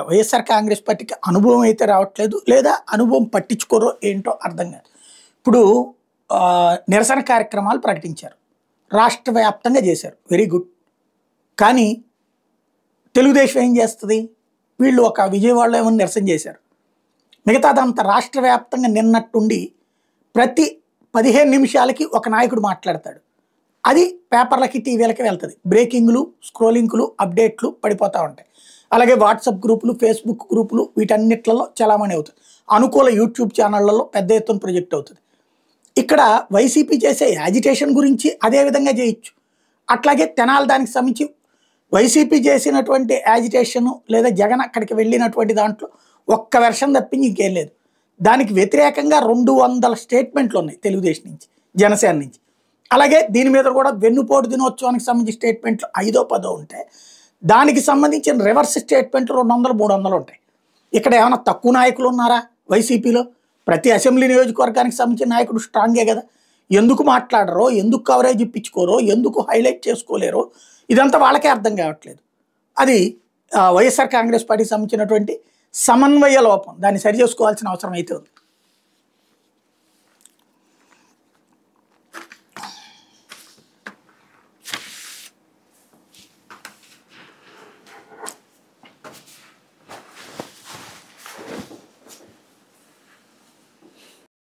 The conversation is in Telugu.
వైఎస్ఆర్ కాంగ్రెస్ పార్టీకి అనుభవం అయితే రావట్లేదు, లేదా అనుభవం పట్టించుకోరో ఏంటో అర్థం కాదు. ఇప్పుడు నిరసన కార్యక్రమాలు ప్రకటించారు, రాష్ట్ర వ్యాప్తంగా చేశారు, వెరీ గుడ్. కానీ తెలుగుదేశం ఏం చేస్తుంది? వీళ్ళు ఒక విజయవాడలో ఏమో నిరసన చేశారు, మిగతాదంతా రాష్ట్ర వ్యాప్తంగా నిన్నట్టుండి ప్రతి 15 నిమిషాలకి ఒక నాయకుడు మాట్లాడతాడు. అది పేపర్లకి టీవీలకి వెళ్తుంది. బ్రేకింగ్లు, స్క్రోలింగ్లు, అప్డేట్లు పడిపోతూ ఉంటాయి. అలాగే వాట్సాప్ గ్రూపులు, ఫేస్బుక్ గ్రూపులు వీటన్నిట్లలో చలామణి అవుతుంది. అనుకూల యూట్యూబ్ ఛానళ్లలో పెద్ద ఎత్తున ప్రొజెక్ట్ అవుతుంది. ఇక్కడ వైసీపీ చేసే యాజిటేషన్ గురించి అదే విధంగా చేయొచ్చు. అట్లాగే తెనాలి దానికి సంబంధించి వైసీపీ చేసినటువంటి యాజిటేషను లేదా జగన్ అక్కడికి వెళ్ళినటువంటి దాంట్లో ఒక్క వెర్షన్ తప్పించి ఇంకేం లేదు. దానికి వ్యతిరేకంగా 200 స్టేట్మెంట్లు ఉన్నాయి తెలుగుదేశం నుంచి, జనసేన నుంచి. అలాగే దీని మీద కూడా వెన్నుపోటు దినోత్సవానికి సంబంధించి స్టేట్మెంట్లు 5ో 10ో ఉంటాయి. దానికి సంబంధించిన రివర్స్ స్టేట్మెంట్లు 200 300 ఉంటాయి. ఇక్కడ ఏమైనా తక్కువ నాయకులు ఉన్నారా వైసీపీలో? ప్రతి అసెంబ్లీ నియోజకవర్గానికి సంబంధించిన నాయకుడు స్ట్రాంగే కదా. ఎందుకు మాట్లాడరో, ఎందుకు కవరేజ్ ఇప్పించుకోరో, ఎందుకు హైలైట్ చేసుకోలేరో ఇదంతా వాళ్ళకే అర్థం కావట్లేదు. అది వైఎస్ఆర్ కాంగ్రెస్ పార్టీకి సంబంధించినటువంటి సమన్వయ లోపం. దాన్ని సరి చేసుకోవాల్సిన అవసరం అయితే ఉంది.